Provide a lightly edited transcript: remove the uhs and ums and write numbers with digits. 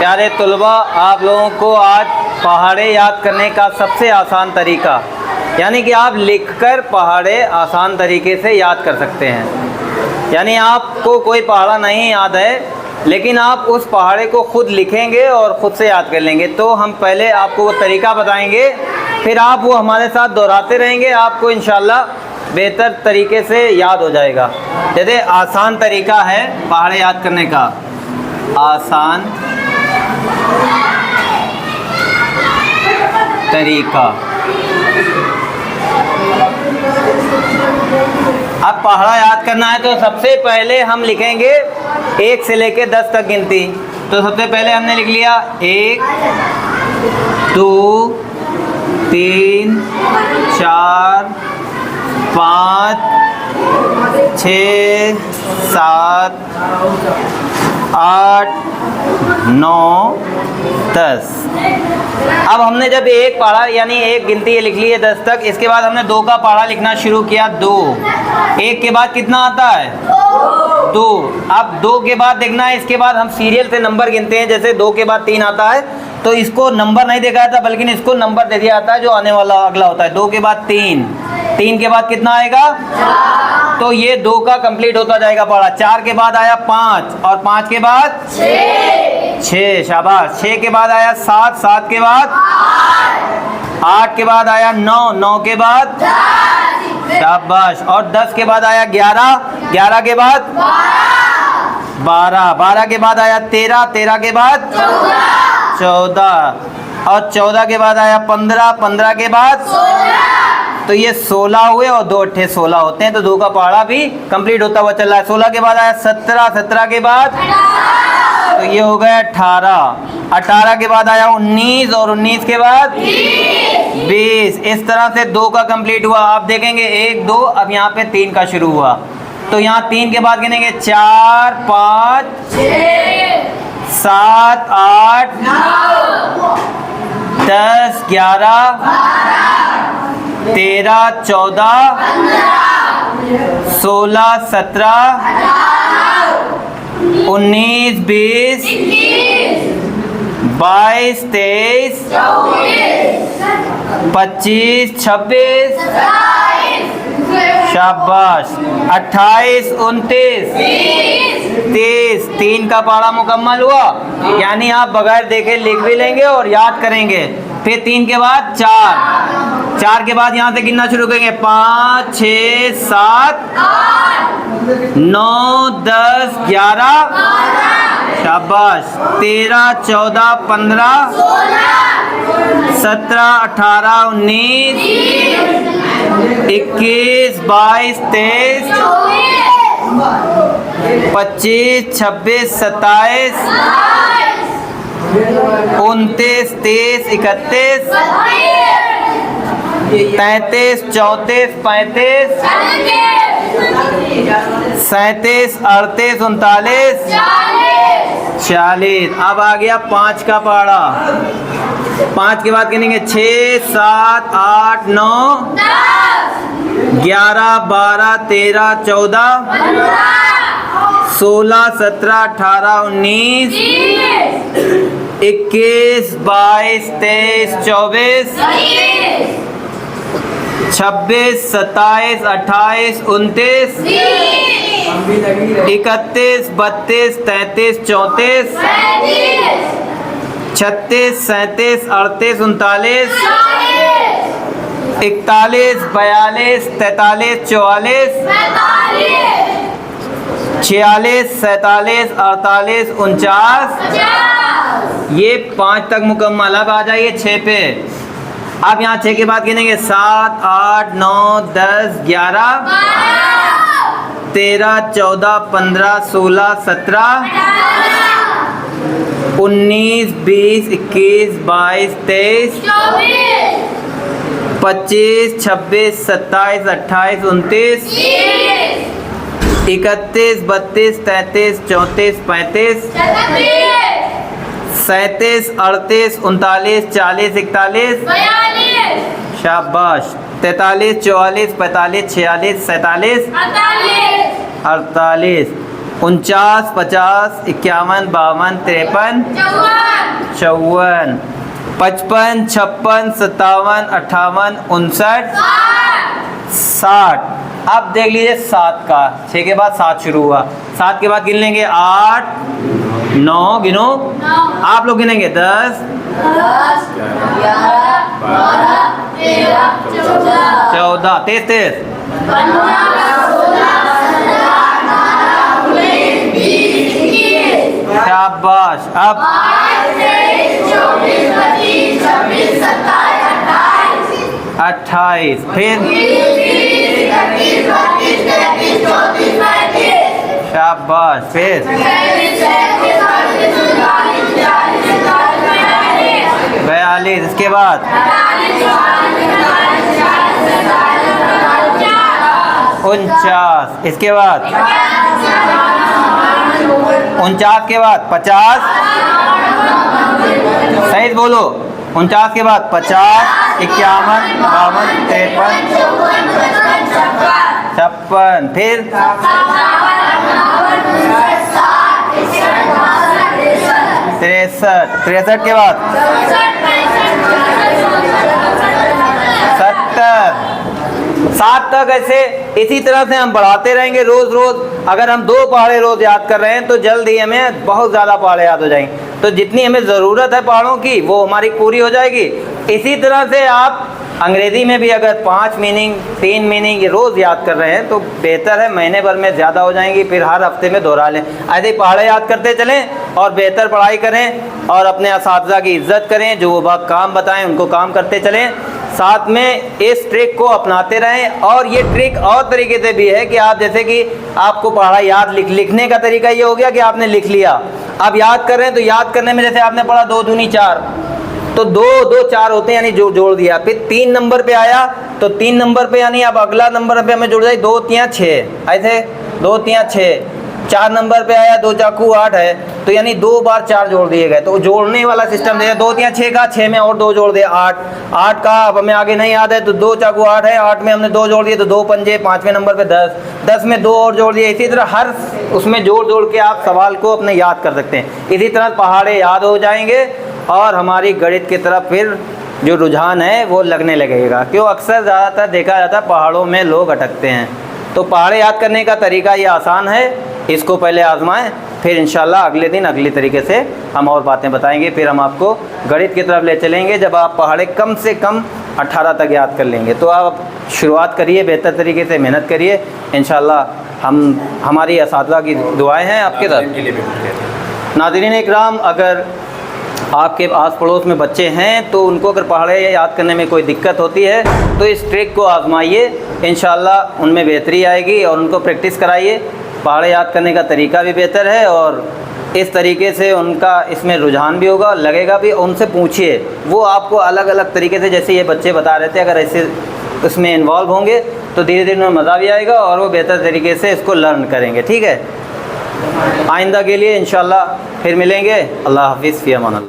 प्यारे तलबा, आप लोगों को आज पहाड़े याद करने का सबसे आसान तरीका, यानी कि आप लिखकर पहाड़े आसान तरीके से याद कर सकते हैं। यानी आपको कोई पहाड़ा नहीं याद है, लेकिन आप उस पहाड़े को खुद लिखेंगे और ख़ुद से याद कर लेंगे। तो हम पहले आपको वो तरीका बताएंगे, फिर आप वो हमारे साथ दोहराते रहेंगे, आपको इंशाल्लाह बेहतर तरीके से याद हो जाएगा। जैसे आसान तरीका है पहाड़े याद करने का, आसान तरीका। अब पहाड़ा याद करना है तो सबसे पहले हम लिखेंगे 1 से लेके 10 तक गिनती। तो सबसे पहले हमने लिख लिया 1 2 3 4 5 6 7 8 9 10। अब हमने जब एक पहाड़ा यानी एक गिनती ये लिख ली है 10 तक, इसके बाद हमने 2 का पहाड़ा लिखना शुरू किया। 2, 1 के बाद कितना आता है? 2। अब 2 के बाद देखना है, इसके बाद हम सीरियल से नंबर गिनते हैं। जैसे 2 के बाद 3 आता है तो इसको नंबर नहीं देखा जाता, बल्कि इसको नंबर दे दिया जाता है जो आने वाला अगला होता है। 2 के बाद 3, 3 के बाद कितना आएगा? 4। तो ये 2 का कंप्लीट होता जाएगा पहाड़ा। 4 के बाद आया 5 और 5 के बाद 6, शाबाश। 6 के बाद आया 7, 7 के बाद 8 के बाद आया 9, 9 के बाद 10, शाबाश। और 10 के बाद आया 11, 11 के बाद 12, 12 के बाद आया 13, 13 के बाद 14 और 14 के बाद आया 15, 15 के बाद 16। तो ये 16 हुए और 2 अट्ठे 16 होते हैं, तो 2 का पहाड़ा भी कंप्लीट होता हुआ चल रहा है। 16 के बाद आया 17, 17 के बाद तो ये हो गया 18, 18 के बाद आया 19 और 19 के बाद 20। इस तरह से 2 का कंप्लीट हुआ। आप देखेंगे 1 2, अब यहाँ पे 3 का शुरू हुआ, तो यहाँ 3 के बाद गिनेंगे 4 5 7 8 10 11 13 14 16 17 19 20 22 23 25 26 शाबाश 28 29 30। 3 का पहाड़ा मुकम्मल हुआ, यानी आप बगैर देखे लिख भी लेंगे और याद करेंगे। फिर 3 के बाद 4, 4 के बाद यहाँ से गिनना शुरू करेंगे 5 6 7 9 10 11 शाबाश 13 14 15 17 18 19 21 22 23 25 26 27 29 30 31 33 34 35 37 38 39 40। अब आ गया 5 का पहाड़ा। 5 के बाद गिनेंगे 6 7 8 9 11 12 13 14 16 17 18 19 21 22 23 24 26 27 28 29 31 32 33 34 36 37 38 39 41 42 43 44 46 47 48 49। ये 5 तक मुकम्मल। अब आ जाइए 6 पे। अब यहाँ 6 के बाद गिनेंगे 7 8 9 10 11 13 14 15 16 17 19 20 21 22 23 25 26 27 28 29 31 32 33 34 35 37 38 39 40 41 शाबाश 43 44 45 46 47 48। 49, 50, 51, 52, 53, 54, 55, 56, 57, 58, 59, 60। अब देख लीजिए 7 का, 6 के बाद 7 शुरू हुआ, 7 के बाद गिन लेंगे 8, 9, गिनो आप लोग गिनेंगे 10, 14, तेज शाबाश। अब 28, फिर शाबाश, फिर 42, इसके बाद 49, इसके बाद 49 के बाद 50, सही बोलो, 49 के बाद 50, 51, 52, 53, 56, फिर 63, 63 के बाद 70, 7 तक। ऐसे इसी तरह से हम बढ़ाते रहेंगे रोज रोज। अगर हम 2 पहाड़े रोज याद कर रहे हैं तो जल्द ही हमें बहुत ज़्यादा पहाड़े याद हो जाएंगे। तो जितनी हमें ज़रूरत है पहाड़ों की वो हमारी पूरी हो जाएगी। इसी तरह से आप अंग्रेज़ी में भी अगर 5 मीनिंग 3 मीनिंग रोज़ याद कर रहे हैं तो बेहतर है, महीने भर में ज़्यादा हो जाएंगी, फिर हर हफ्ते में दोहरा लें। ऐसे पहाड़े याद करते चलें और बेहतर पढ़ाई करें और अपने असातिज़ा की इज़्ज़त करें, जो वो काम बताएं उनको काम करते चलें, साथ में इस ट्रिक को अपनाते रहें। और ये ट्रिक और तरीके से भी है कि आप जैसे कि आपको पढ़ा याद लिखने का तरीका ये हो गया कि आपने लिख लिया, अब याद कर रहे हैं तो याद करने में जैसे आपने पढ़ा 2 दूनी 4, तो 2 2 4 होते हैं, यानी जोड़ दिया। फिर 3 नंबर पे आया तो 3 नंबर पे यानी अब अगला नंबर पे हमें जोड़ जाए 2 3 6, ऐसे 2 3 6। 4 नंबर पे आया 2 चाकू 8 है तो यानी 2 बार 4 जोड़ दिए गए, तो जोड़ने वाला सिस्टम है। 2 3 6 का, 6 में और 2 जोड़ दिए 8, 8 का अब हमें आगे नहीं याद है तो 2 चाकू 8 है, 8 में हमने 2 जोड़ दिए तो 2 पंजे, 5वें नंबर पे 10, 10 में 2 और जोड़ दिए। इसी तरह हर उसमें जोड़ के आप सवाल को अपने याद कर सकते हैं। इसी तरह पहाड़े याद हो जाएंगे और हमारी गणित की तरफ फिर जो रुझान है वो लगने लगेगा। क्यों अक्सर ज़्यादातर देखा जाता है पहाड़ों में लोग अटकते हैं। तो पहाड़े याद करने का तरीका ये आसान है, इसको पहले आजमाएं, फिर इंशाल्लाह अगले दिन अगली तरीके से हम और बातें बताएंगे। फिर हम आपको गणित की तरफ ले चलेंगे जब आप पहाड़े कम से कम 18 तक याद कर लेंगे। तो आप शुरुआत करिए, बेहतर तरीके से मेहनत करिए, इंशाल्लाह हमारी असातिज़ा की दुआएं हैं आपके साथ। नाज़रीन इकराम, अगर आपके आस पड़ोस में बच्चे हैं तो उनको अगर पहाड़े याद करने में कोई दिक्कत होती है तो इस ट्रिक को आजमाइए, इंशाल्लाह उनमें बेहतरी आएगी और उनको प्रैक्टिस कराइए। पहाड़े याद करने का तरीका भी बेहतर है और इस तरीके से उनका इसमें रुझान भी होगा, लगेगा भी। उनसे पूछिए, वो आपको अलग अलग तरीके से, जैसे ये बच्चे बता रहे थे, अगर ऐसे इसमें इन्वॉल्व होंगे तो धीरे धीरे उन्हें मज़ा भी आएगा और वो बेहतर तरीके से इसको लर्न करेंगे। ठीक है, आइंदा के लिए इंशाल्लाह फिर मिलेंगे। अल्लाह हाफिज़, फ़ी अमान अल्लाह।